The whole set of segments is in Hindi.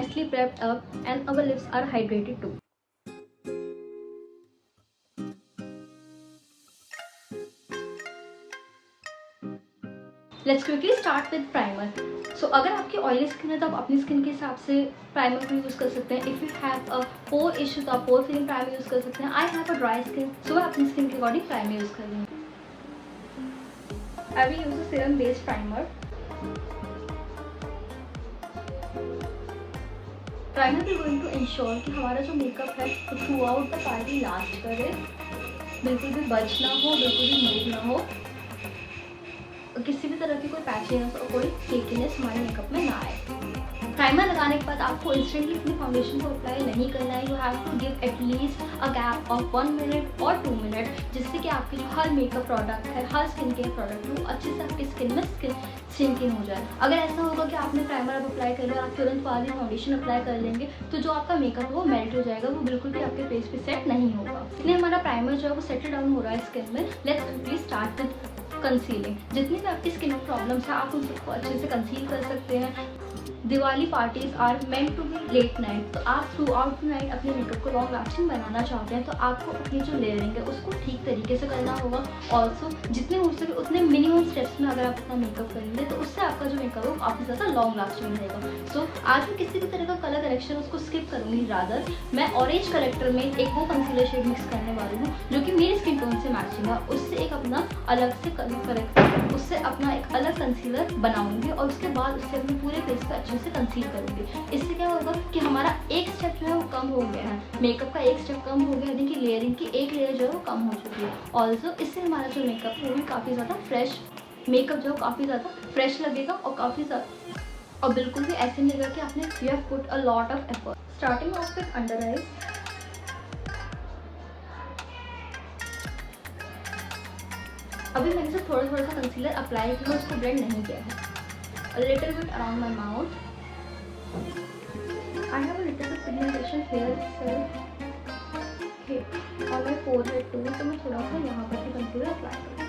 nicely prepped up and our lips are hydrated too. Let's quickly start with primer. So अगर आपकी ऑयली स्किन है तो आप अपनी स्किन के हिसाब से प्राइमर को यूज़ कर सकते हैं. If you have a pore issue तो आप पोर फिलिंग प्राइमर यूज़ कर सकते हैं. I have a dry skin so मैं अपनी स्किन के अकॉर्डिंग प्राइमर यूज़ कर रही हूँ. I will use a serum based primer. Primer is going to ensure कि हमारा जो मेकअप है वो throughout the party last करे, बिल्कुल भी बच ना हो, बिल्कुल भी मूव ना हो, किसी भी तरह की कोई पैचीनेस और कोई फ्लेकीनेस हमारे मेकअप में ना आए. प्राइमर लगाने के बाद आपको इंस्टेंटली अपनी फाउंडेशन को अप्लाई नहीं करना है. You have to give at least a gap of 1 minute और 2 मिनट, जिससे कि आपके जो हर मेकअप प्रोडक्ट है, हर स्किन केयर प्रोडक्ट है, वो अच्छे से आपकी स्किन में सिंक इन हो जाए. अगर ऐसा होगा कि आपने प्राइमर अब अप्लाई कर लिया और आप तुरंत बाद में फाउंडेशन अप्लाई कर लेंगे तो जो आपका मेकअप है वो मेल्ट हो जाएगा, वो बिल्कुल भी आपके फेस पे सेट नहीं होगा. इसलिए हमारा प्राइमर जो है वो सेटल डाउन हो रहा है स्किन में. Let's quickly start with concealing. जितनी भी आपकी स्किन में प्रॉब्लम्स है आप उन सबको अच्छे से कंसील कर सकते हैं. Diwali parties are meant to be late night, तो आप थ्रू आउट द नाइट अपने मेकअप को लॉन्ग लास्टिंग बनाना चाहते हैं तो आपको अपनी जो लेयरिंग है उसको ठीक तरीके से करना होगा. ऑल्सो जितने हो सके उतने मिनिमम स्टेप्स में अगर आप अपना मेकअप करेंगे तो उससे आपका जो मेकअप है वो काफ़ी ज़्यादा लॉन्ग लास्टिंग रहेगा. सो आज मैं किसी भी तरह का कलर करेक्शन उसको स्किप करूँगी. रादर मैं ऑरेंज कलेक्टर में एक वो कंसीलर शेड मिक्स करने वाली हूँ जो कि मेरी स्किन टोन से मैचिंग है. उससे एक अपना अलग से उससे अपना एक अलग कंसीलर बनाऊंगी और उसके बाद उससे अपने पूरे फेस पे अच्छे से कंसील करूंगी. इससे क्या होगा कि हमारा एक स्टेप जो है वो कम हो गया है, मेकअप का एक स्टेप कम हो गया, यानी कि लेयरिंग की एक लेयर जो है वो कम हो चुकी है. ऑल्सो इससे हमारा जो मेकअप है वो भी काफ़ी ज़्यादा फ्रेश, मेकअप जो है काफ़ी ज़्यादा फ्रेश लगेगा और काफ़ी ज़्यादा, और बिल्कुल भी ऐसे नहीं लगेगा कि आपने you have put a lot of effort. Starting of with under eyes. अभी मैंने सिर्फ थोड़ा थोड़ा सा कंसीलर अप्लाई किया, उसको ब्लेंड नहीं किया है. A little bit around my mouth. I have a little bit pigmentation here itself. Okay, और मैं forehead too, तो मैं थोड़ा सा यहाँ पर भी कंसीलर अप्लाई करूँगी.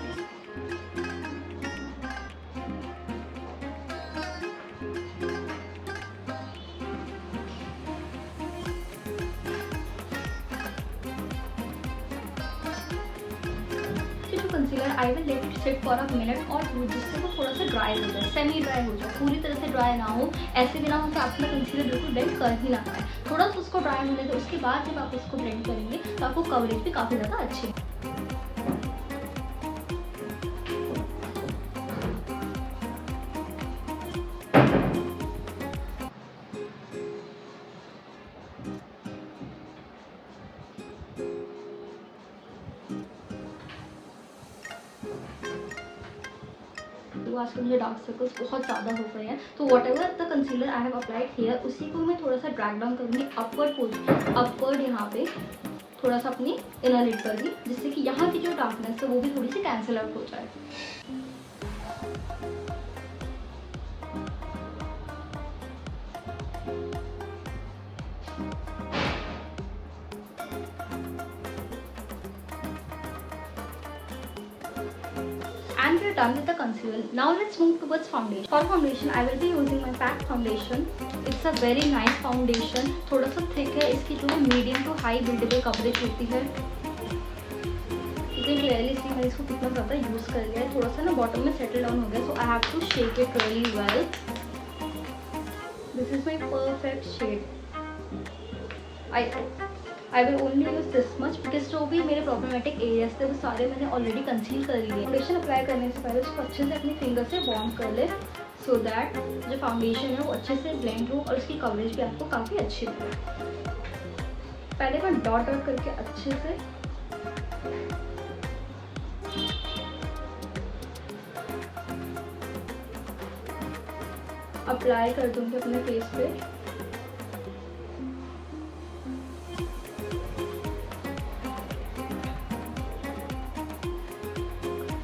Concealer I will let it sit for a minute और 2, जिससे वो थोड़ा सा ड्राई हो जाए, सेमी ड्राई हो जाए, पूरी तरह से ड्राई ना हो. ऐसे भी ना हो कि आपका कंसीलर बिल्कुल ब्लेंड कर ही ना पाए. थोड़ा सा उसको ड्राई होने दो, उसके बाद जब आप उसको ब्लेंड करेंगे तो आपको कवरेज भी काफ़ी ज़्यादा अच्छी. तो आजकल मुझे डार्क सर्कल्स बहुत ज़्यादा हो गए हैं, तो what ever the concealer I have applied here उसी को मैं थोड़ा सा ड्रैग डाउन करूँगी अपवर्ड यहाँ पे थोड़ा सा अपनी इनर लिड पर भी, जिससे कि यहाँ की जो डार्कनेस है वो भी थोड़ी सी कैंसिल आउट हो जाए. And we are done with the concealer. Now let's move towards foundation. For foundation, I will be using my PAC foundation. It's a very nice foundation. थोड़ा सा thick है, इसकी जो medium to high buildable coverage होती है. You can clearly see मैंने इसको कितना ज़्यादा यूज़ कर लिया है. थोड़ा सा ना बॉटम में settle down हो गया, so I have to shake it really well. This is my perfect shade. I will only use this much because जो भी मेरे प्रॉब्लमेटिक एरियाज थे वो सारे मैंने ऑलरेडी कंसील कर लिए. फाउंडेशन अप्लाई करने से पहले उसको अच्छे से अपनी फिंगर से वार्म कर ले, सो दैट जो फाउंडेशन है वो अच्छे से ब्लेंड हो और उसकी कवरेज भी आपको काफ़ी अच्छी लगे. पहले मैं डॉट डॉट करके अच्छे से अप्लाई कर दूँगी अपने फेस पे.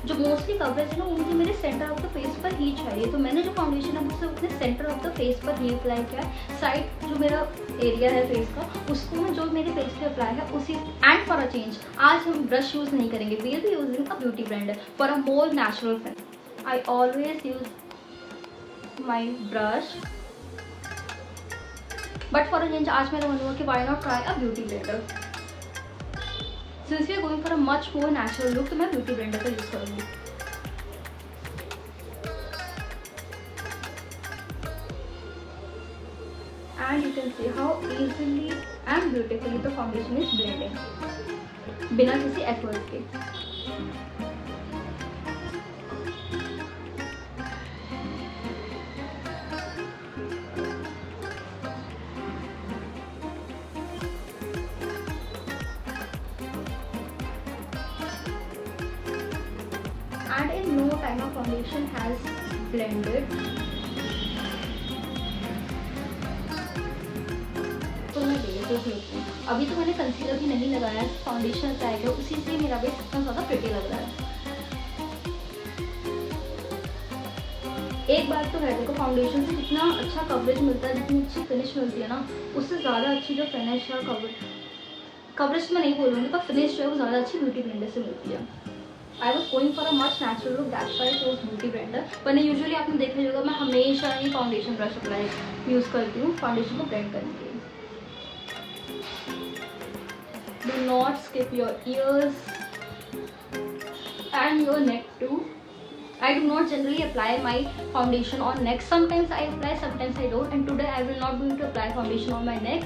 जो मोस्टली कवरेज है ना वो मुझे मेरे सेंटर ऑफ द फेस पर ही चाहिए, तो मैंने जो फाउंडेशन है मुझसे अपने सेंटर ऑफ द फेस पर ही अप्लाई किया है. साइड जो मेरा एरिया है फेस का उसको मैं जो मेरे फेस पे अप्लाई है उसी. एंड फॉर अ चेंज आज हम ब्रश यूज़ नहीं करेंगे, we will be using a beauty blender for a more natural finish. I always use my brush but for a change आज मेरा मन हुआ कि why not try a beauty blender. Since we are going for a much more natural look, तो मैं ब्यूटी ब्लेंडर का यूज़ करूँगी। And you can see how easily and beautifully the foundation is blending बिना किसी एफर्ट के। And in no time our foundation has blended। अभी तो मैंने कंसीलर भी नहीं लगाया, फाउंडेशन अप्लाई किया, उसी से मेरा बेस इतना ज़्यादा प्रिटी लग रहा है। एक बात तो है, देखो फाउंडेशन से जितना अच्छा कवरेज मिलता है, जितनी अच्छी फिनिश मिलती है ना, उससे ज़्यादा अच्छी जो फिनिश और कवरेज मैं नहीं बोलूँगी, पर फिनिश जो है वो ज़्यादा अच्छी ब्यूटी ब्लेंडर से मिलती है। I was going for a much natural look, that's why I chose beauty blender. वरना यूजुअली आपने देखा होगा मैं हमेशा ही फाउंडेशन ब्रश अप्लाई यूज़ करती हूँ फाउंडेशन को ब्लेंड करने के लिए। Do not skip your ears and your neck too. I do not generally apply my foundation on neck. Sometimes I apply, sometimes I don't. And today I will not going to apply foundation on my neck.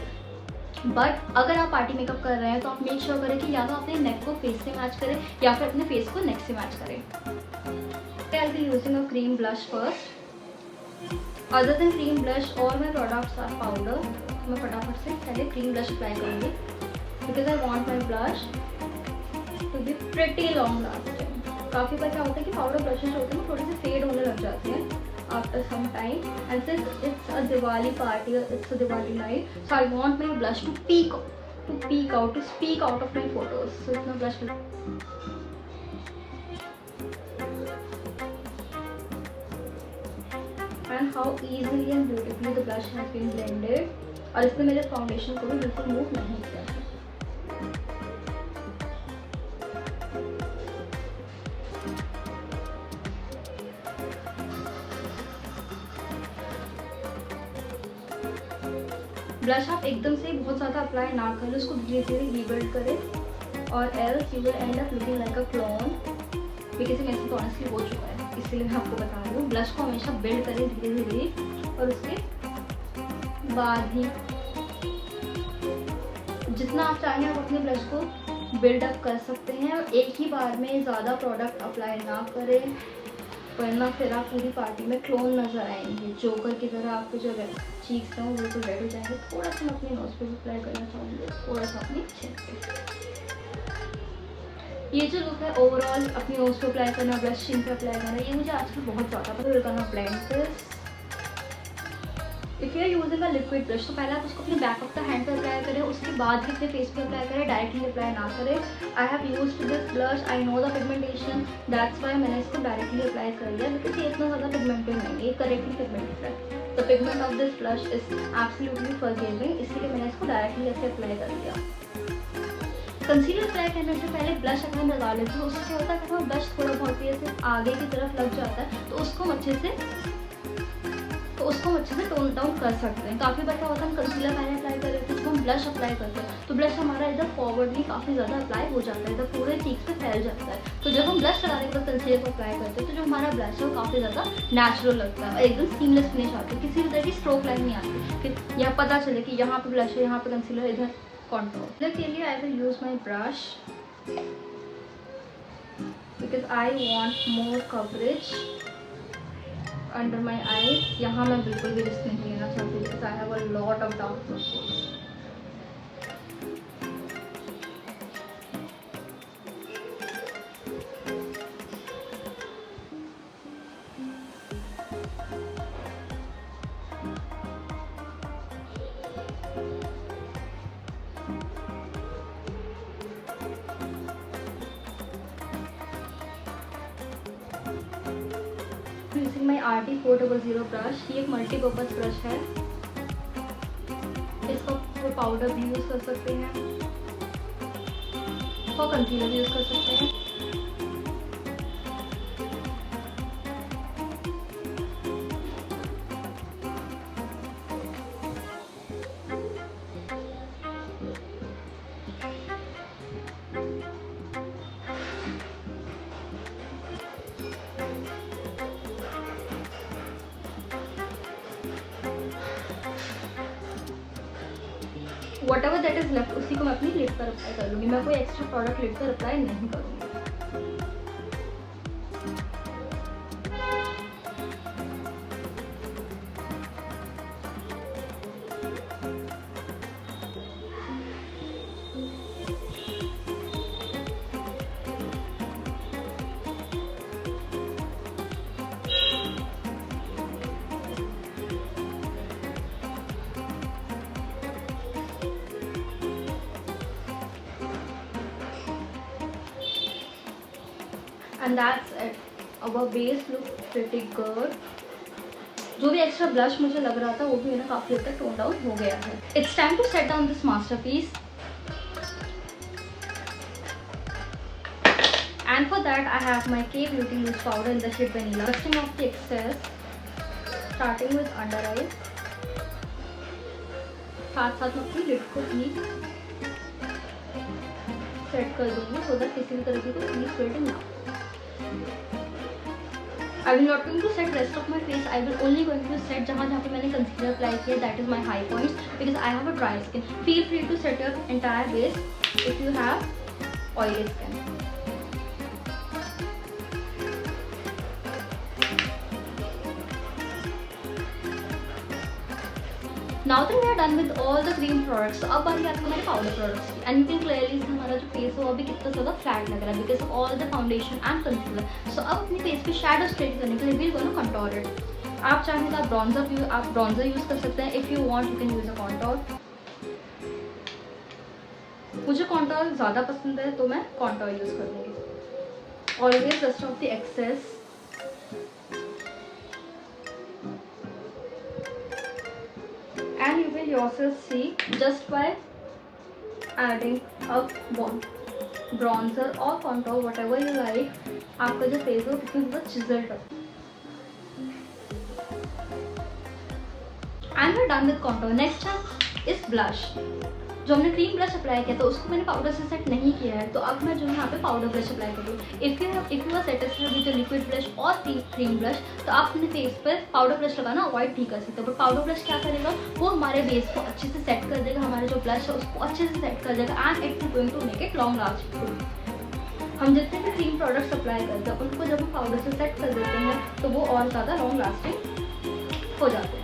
But अगर आप पार्टी मेकअप कर रहे हैं तो आप मेक श्योर करें कि या तो अपने नेक को फेस से मैच करें या फिर अपने फेस को नेक से मैच करें। I will be using a cream blush first. Other than cream blush, all my products are powder. मैं फटाफट से पहले cream blush अप्लाई करूँगी because I want my blush to be pretty long lasting. काफ़ी बार क्या होता है कि पाउडर ब्लशेस होते हैं थोड़े से फेड होने लग जाते हैं after some time, and since it's a Diwali party, it's a Diwali night, so I want my blush to speak out of my photos. So इतना blush and how easily and beautifully the blush has been blended, और इसने मेरे फाउंडेशन को भी बिल्कुल मूव नहीं किया। ब्लश आप एकदम से बहुत ज़्यादा अप्लाई ना करें, उसको धीरे धीरे रीबिल्ड करें, और else you will and up looking like a clone. Because मेरे से तो ऑनेस्टली हो चुका है, इसीलिए मैं आपको बता रही हूँ। ब्लश को हमेशा बिल्ड करें धीरे धीरे, और उसके बाद ही जितना आप चाहें आप अपने ब्लश को बिल्डअप कर सकते हैं। और एक ही बार में ज़्यादा प्रोडक्ट अप्लाई ना करें, वरना फिर आप पूरी पार्टी में क्लोन नज़र आएंगे, जोकर की तरह। आपके जो चीक्स हैं वो बिल्कुल रेड हो जाएंगे। थोड़ा सा मैं अपनी नोज पे भी अप्लाई करना चाहूँगी, थोड़ा सा अपनी चिन पे। ये जो लुक है ओवरऑल अपनी नोज पे अप्लाई करना, ब्लश चिन पे अप्लाई करना, ये मुझे आजकल बहुत ज़्यादा पसंद करना। Blend if you are using a liquid brush, तो पहले आप उसको अपने बैक ऑफ द हैंड पे अप्लाई करें, उसके बाद ही अपने फेस पे अप्लाई करें, डायरेक्टली अप्लाई ना करें। I have used this blush, I know the pigmentation, that's why मैंने इसको डायरेक्टली अप्लाई कर लिया, बिकॉज ये इतना ज़्यादा पिगमेंटेड नहीं है, ये करेक्टली पिगमेंटेड है। The pigment of this blush is absolutely forgiving, इसलिए मैंने इसको डायरेक्टली ऐसे अप्लाई कर दिया। कंसीलर अप्लाई करने से पहले ब्लश अगर हम लगा लेते हैं, उससे क्या होता है, अगर ब्लश थोड़ा बहुत भी ऐसे आगे की तरफ लग जाता है तो उसको अच्छे से टोन डाउन कर सकते हैं। काफ़ी बार क्या होता है, हम कंसीलर पहले अप्लाई कर लेते हैं, जब हम ब्लश अप्लाई करते हैं तो ब्लश हमारा इधर फॉरवर्डली काफ़ी ज़्यादा अप्लाई हो जाता है, इधर पूरे चीक्स पे फैल जाता है। तो जब हम ब्लश लगाने के बाद कंसीलर को अप्लाई करते हैं तो जो हमारा ब्लश है वो काफ़ी ज़्यादा नेचुरल लगता है, एकदम सीमलेस फिनिश आती है, किसी भी तरह की स्ट्रोक लाइन नहीं आती कि यह पता चले कि यहाँ पे ब्लश है, यहाँ पे कंसीलर, इधर कॉन्टूर। के लिए आई will use my brush because I want more coverage under my eyes. यहाँ मैं बिल्कुल भी रिस्क नहीं लेना चाहती because I have a lot of dark circles. Using my RT400 brush, ये एक मल्टीपर्पज़ ब्रश है, इसको पाउडर भी यूज़ कर सकते हैं और कंसीलर भी यूज़ कर सकते हैं। What ever that is left उसी को मैं अपनी लिड पर अप्लाई कर लूँगी। मैं कोई एक्स्ट्रा प्रोडक्ट लिड पर अप्लाई नहीं करूँगी। And that's it. Our base looks pretty good. जो भी एक्स्ट्रा ब्लश मुझे लग रहा था वो भी मेरा काफ़ी हद तक टोन डाउन हो गया है। It's time to set down this masterpiece. And for that I have my K Beauty loose powder in the shade vanilla. Dusting off the excess, starting with under eyes. साथ साथ मैं अपनी लिड को भी सेट कर दूंगी so that किसी भी तरीके को crease building ना। I will not going to set rest of my face. I will only going to set जहाँ पे मैंने concealer apply किया, that is my high points because I have a dry skin. Feel free to set your entire base if you have oily skin. Now that we are done with all the cream products, तो अब बारी आती है हमारे powder products की। And you can clearly see हमारा जो face है वो अभी कितना ज़्यादा flat लग रहा है because of all the foundation and concealer. So अब अपने face पे shadow straight करने के लिए we're going to contour it. आप चाहें तो आप bronzer use कर सकते हैं. If you want, you can use a contour. मुझे contour ज़्यादा पसंद है तो मैं contour use करूँगी. Always dust off the excess. And you will yourself see just by adding a bronzer or contour, whatever you like, आपका जो फेस हो कितनी बहुत chiseled हो। And we're done with contour. Next is blush. जो हमने क्रीम ब्लश अप्लाई किया तो उसको मैंने पाउडर से सेट नहीं किया है, तो अब मैं जो है यहाँ पे पाउडर ब्लश अप्लाई करूँ। If you are satisfied with the liquid blush और क्रीम ब्लश तो आप अपने फेस पर पाउडर ब्लश लगाना अवॉइड नहीं कर सकते। बट पाउडर ब्लश क्या करेगा, वो हमारे बेस को अच्छे से सेट कर देगा, हमारे जो ब्लश है उसको अच्छे से सेट कर देगा and it is going to make it long lasting. हम जितने भी क्रीम प्रोडक्ट्स अप्लाई करते हैं उनको जब हम पाउडर से सेट कर देते हैं तो वो और ज़्यादा लॉन्ग लास्टिंग हो जाते हैं।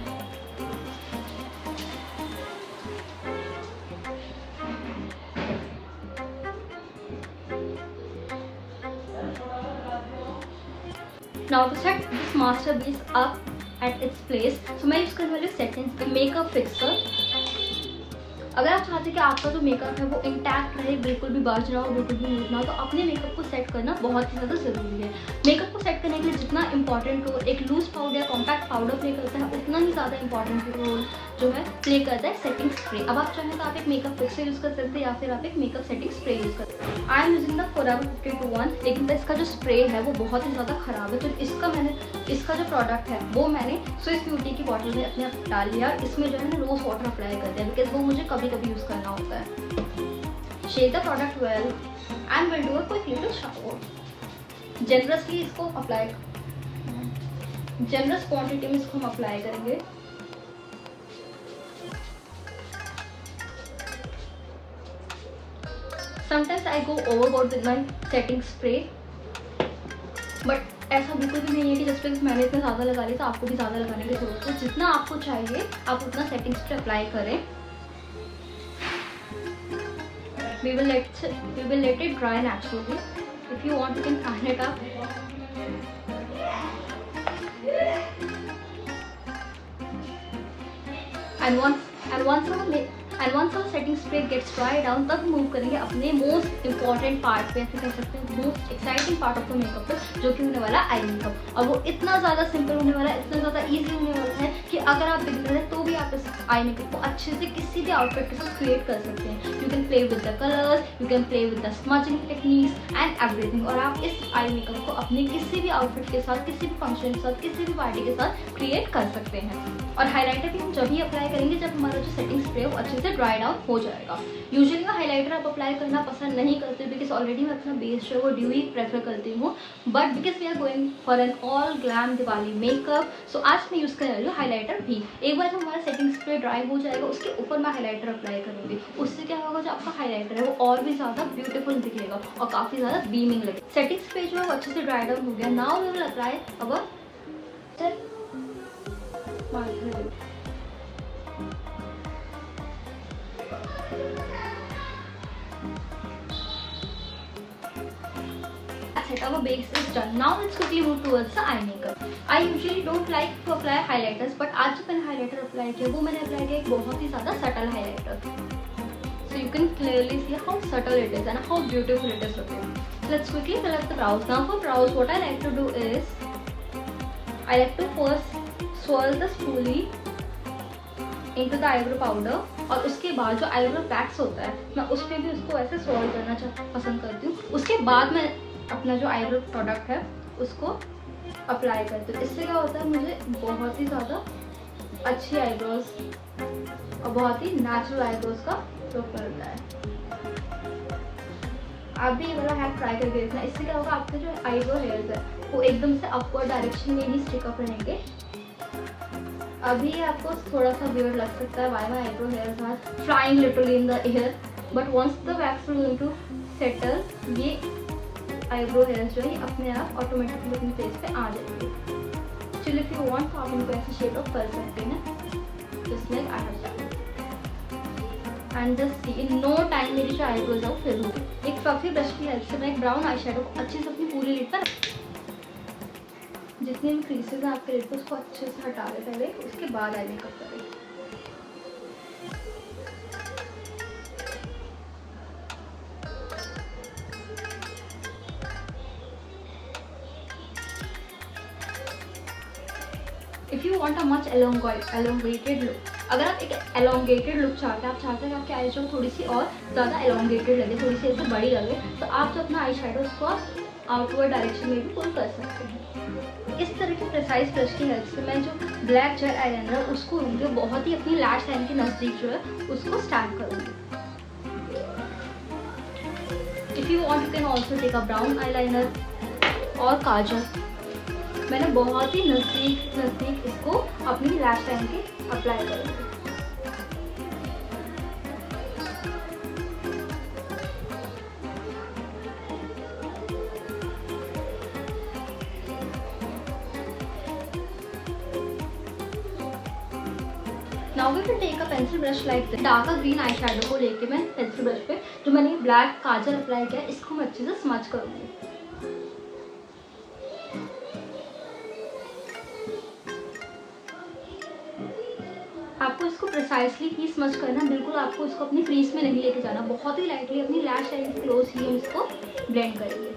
Now to set this masterpiece up at its place, so मैं यूज़ करने वाली सेटिंग मेकअप फिक्सर। अगर आप चाहते हैं कि आपका जो मेकअप है वो इंटैक्ट रहे, बिल्कुल भी बर्ज ना हो, बिल्कुल भी लूज ना हो, तो अपने मेकअप को सेट करना बहुत ही ज़्यादा ज़रूरी है। मेकअप को सेट करने के लिए जितना इंपॉर्टेंट रोल एक लूज पाउडर या कॉम्पैक्ट पाउडर प्ले करता है, उतना ही ज़्यादा इंपॉर्टेंट रोल जो है प्ले करता है सेटिंग स्प्रे। अब आप चाहें तो आप एक मेकअप फिक्सर यूज़ कर सकते हैं या फिर आप एक मेकअप सेटिंग स्प्रे यूज़ कर सकते हैं। I am using the forever 50-1, लेकिन इसका जो स्प्रे है वो बहुत ही ज़्यादा ख़राब है, तो इसका जो प्रोडक्ट है वो मैंने स्विस ब्यूटी की बॉटल में अपने डाल लिया। इसमें जो है ना रोज़ वाटर अप्लाई करते हैं बिकॉज वो मुझे कभी कभी यूज़ करना होता है। Shake the product well and will do a quick little shower. Generously इसको अप्लाई, जनरस क्वांटिटी में इसको हम अप्लाई करेंगे। Sometimes I go overboard with my setting spray, but ऐसा बिल्कुल भी नहीं है कि जस्ट बिकॉज मैंने इतना ज़्यादा लगा लिया तो आपको भी ज़्यादा लगाने की जरूरत है। जितना आपको चाहिए आप उतना सेटिंग स्प्रे अप्लाई करें। We will let it dry naturally. If you want, you can fan it up. And once our setting spray gets dry down, तब मूव करेंगे अपने मोस्ट इंपॉर्टेंट पार्ट पे, ऐसे कह सकते हैं most exciting part of the makeup पे, जो कि होने वाला आई मेकअप। और वो इतना ज़्यादा सिंपल होने वाला है, इतना ज़्यादा ईजी होने वाला है कि अगर आप बिगिनर हैं तो भी आप इस आई मेकअप को अच्छे से किसी भी आउटफिट के साथ क्रिएट कर सकते हैं। You can play with the colours, you can play with the smudging techniques and everything. और आप इस आई मेकअप को अपने किसी भी आउटफिट के साथ, किसी भी फंक्शन के साथ, किसी भी पार्टी के साथ क्रिएट कर सकते हैं। और हाईलाइटर भी हम जब ही अप्लाई करेंगे जब हमारा जो सेटिंग स्प्रे वो अच्छे से से ड्राई डाउन हो जाएगा। यूजुअली मैं हाइलाइटर आप अप्लाई करना पसंद नहीं करती बिकॉज ऑलरेडी मैं अपना बेस जो है वो ड्यूई प्रेफर करती हूँ, but because we are going for an all glam Diwali makeup, so आज मैं यूज़ कर रही हूँ हाईलाइटर भी। एक बार जब हमारा सेटिंग स्प्रे ड्राई हो जाएगा उसके ऊपर मैं हाईलाइटर अप्लाई करूँगी, उससे क्या होगा जो आपका हाईलाइटर है वो और भी ज़्यादा ब्यूटीफुल दिखेगा और काफ़ी ज़्यादा बीमिंग लगेगा। सेटिंग स्प्रे जो है वो अच्छे से ड्राई डाउन हो गया। Now we will apply our our base is done. Now let's quickly move towards the eye makeup. I usually don't like to apply highlighters, but आज जो मैंने highlighter apply किया वो मैंने apply किया एक बहुत ही ज़्यादा subtle highlighter. So you can clearly see how subtle it is and how beautiful it is looking. Let's quickly fill up the brows. Now for brows, what I like to do is I like to first swirl the spoolie into the eyebrow powder और उसके बाद जो eyebrow wax होता है मैं उस पर भी उसको ऐसे swirl करना पसंद करती हूँ। उसके बाद मैं अपना जो आईब्रो प्रोडक्ट है उसको अप्लाई करती हूँ। इससे क्या होता है मुझे बहुत ही ज़्यादा अच्छी आईब्रोज और बहुत ही नेचुरल आईब्रोज का लुक मिलता है। आप भी ये वाला हैक ट्राई करके देखना। इससे क्या होगा आपके जो आईब्रो हेयर्स है वो एकदम से अपवर्ड डायरेक्शन में ही स्टिक अप रहेंगे। अभी आपको थोड़ा सा वियर्ड लग सकता है why my eyebrow hairs are flying literally in the air, but once the wax will going to settle ये आईब्रो हेयर्स जो है अपने आप ऑटोमेटिकली अपने फेस पे आ जाएंगे। चलिए इफ यू वांट तो आप इनको ऐसे शेड ऑफ कर सकते हैं just like I have done and just see in no time मेरी जो आईब्रोज है वो फिल होगी। एक फ्लफी ब्रश की हेल्प से मैं एक ब्राउन आई शेडो को अच्छे से अपनी पूरी लिड पर जितने भी क्रीसेज हैं आपके लिड पर उसको अच्छे से हटा दें पहले, उसके बाद आई मेकअप करें। If you want a much elongated look, अगर आप एक एलोंगेटेड लुक चाहते हैं, आप चाहते हैं कि आपकी आई जो थोड़ी सी और ज़्यादा एलोंगेटेड लगे, थोड़ी सी ऐसे बड़ी लगे, तो आप जो अपना आई शेडो उसको आप आउटवर्ड डायरेक्शन में भी पुल कर सकते हैं। इस तरह के प्रिसाइज ब्रश की हेल्प से मैं जो ब्लैक जेल आईलाइनर है उसको जो बहुत ही अपनी लैश लाइन के नज़दीक जो है उसको स्टैम्प करूँगी। If you want you can also take a brown eyeliner और काजल। मैंने बहुत ही नज़दीक इसको अपनी लैश लाइन के अप्लाई करूँगी। Now we will take a pencil brush like this. Dark green eye shadow को लेके मैं पेंसिल ब्रश पे जो मैंने ब्लैक काजल अप्लाई किया इसको मैं अच्छे से स्मच करूँगी। आपको इसको प्रिसाइसली ही स्मच करना, बिल्कुल आपको इसको अपनी क्रीज में नहीं लेके जाना, बहुत ही लाइटली अपनी लैश लाइन के क्लोज ही हम इसको ब्लेंड करेंगे।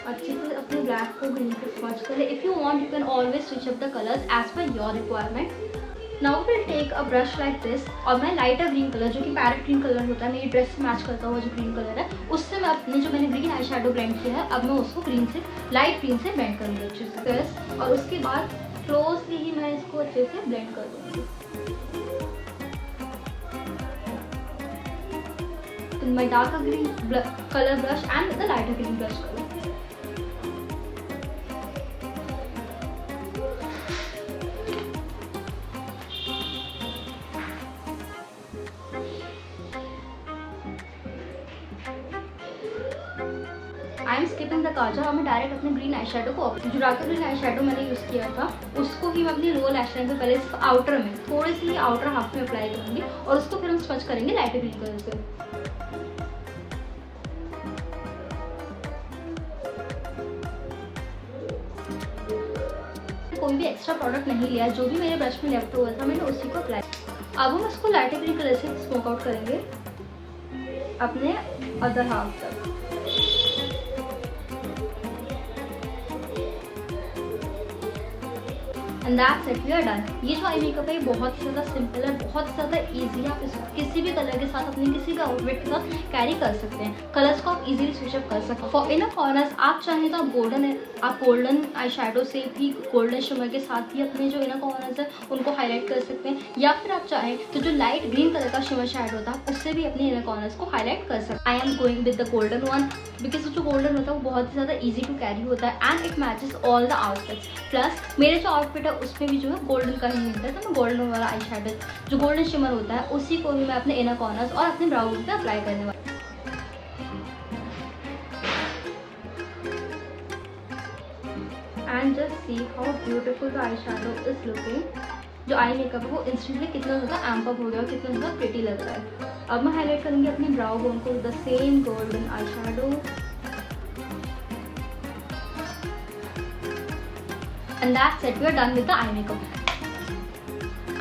अच्छे से अपने ब्लैक को ग्रीन पे स्मच करें। If you want you can always switch up the colours as per your requirement. Now will take a brush like this और मैं लाइटर ग्रीन कलर जो कि पैरेट ग्रीन कलर होता है, मेरी ड्रेस से मैच करता हुआ जो ग्रीन कलर है, उससे मैं अपने जो मैंने ग्रीन आई शेडो ब्लेंड किया है अब मैं उसको ग्रीन से लाइट ग्रीन से ब्लेंड करूँगी अच्छे से, और उसके बाद क्लोजली ही मैं इसको अच्छे से ब्लेंड कर दूँगी। My darker green color brush and with the lighter green brush color. I am skipping the kajal और मैं डायरेक्ट अपने ग्रीन आई शेडो को जो डार्कर ग्रीन आई शेडो मैंने यूज़ किया था उसको ही मैं अपनी लोअर लैश लाइन पे पहले आउटर में थोड़ी सी आउटर हाफ में अप्लाई करूँगी और उसको फिर हम स्मच करेंगे लाइटर ग्रीन कलर से। कोई भी एक्स्ट्रा प्रोडक्ट नहीं लिया, जो भी मेरे ब्रश में लेफ्ट ओवर था मैंने उसी को अप्लाई। अब हम इसको लाइटर ग्रीन कलर से स्मोक आउट करेंगे अपने अदर हाफ तक। And that's it, we are done. ये जो आई मेकअप है ये बहुत ही ज़्यादा सिंपल है, बहुत ही ज़्यादा ईजी है। आप इसको किसी भी कलर के साथ अपने किसी भी आउटफिट के साथ कैरी कर सकते हैं। कलर्स को आप इजीली स्विच अप कर सकते हैं। फॉर इनर कॉर्नर्स आप चाहें तो आप गोल्डन आई शेडो से भी, गोल्डन शिमर के साथ भी अपने जो इनर कॉर्नर्स है उनको हाईलाइट कर सकते हैं, या फिर आप चाहें तो जो लाइट ग्रीन कलर का शिमर शेडो होता है उससे भी अपने इनर कॉर्नर्स को हाईलाइट कर सकते हैं। I am going with the golden one because जो गोल्डन होता है वो बहुत ही ज़्यादा ईजी टू कैरी होता है and it matches all the outfits. Plus मेरे जो आउटफिट है उसमें भी जो है गोल्डन का ही मिलता है, तो मैं गोल्डन वाला आई शेडो जो गोल्डन शिमर होता है उसी को भी मैं अपने इनर कॉर्नर्स और अपने ब्राउ पे अप्लाई करने वाली हूँ। And just see how beautiful the eye shadow is looking. जो आई मेकअप है वो इंस्टेंटली कितना ज़्यादा एम्प अप हो गया और कितना ज़्यादा प्रिटी लग रहा है। अब मैं हाईलाइट करूँगी अपनी ब्राउ बोन को with the same golden eye shadow and that's it, we are done with the eye makeup.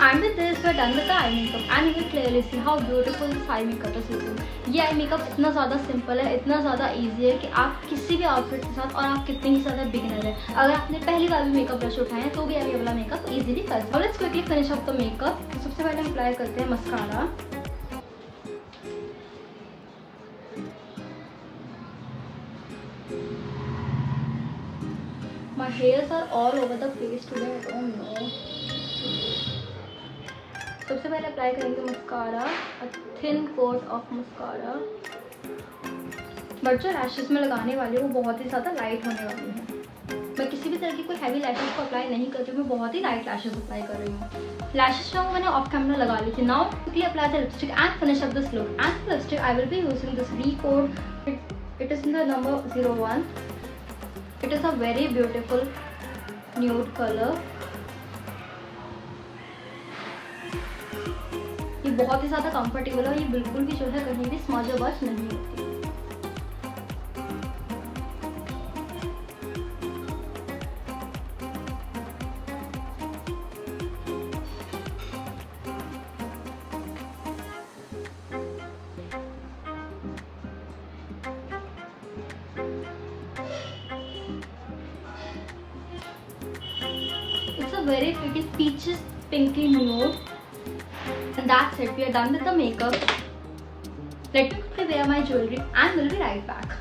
And with this we are done with the eye makeup and you will clearly see how beautiful this eye makeup is looking. ये आई मेकअप इतना ज़्यादा सिंपल है, इतना ज़्यादा ईजी है कि आप किसी भी आउटफिट के साथ, और आप कितने ही ज़्यादा बिगिनर है, अगर आपने पहली बार भी मेकअप ब्रश उठाए हैं तो भी आप ये वाला मेकअप ईजिली कर सकते हैं। Let's quickly finish up the makeup. तो सबसे पहले हम अप्लाई करते हैं mascara. My hairs are all over the place today, I don't know. सबसे पहले अप्लाई करेंगे mascara, a thin coat of mascara. But जो लैशेस में लगाने वाली है वो बहुत ही ज़्यादा लाइट होने वाली है। मैं किसी भी तरह की कोई हैवी लैशेस को अप्लाई नहीं करती हूँ, मैं बहुत ही लाइट लैशेस अप्लाई कर रही हूँ। लैशेस जो मैंने ऑफ कैमरा लगा ली थी। Now quickly apply the lipstick and finish up this look. And lipstick I will be using this V code, it is in the number 01. It is a very beautiful nude color. ये बहुत ही ज़्यादा कंफर्टेबल है, ये बिल्कुल भी जो है कहीं भी स्मज और बच नहीं होती। It's a very pretty peaches pinky nude. And that's it, we are done with the makeup. Let me quickly wear my jewelry and we'll be right back.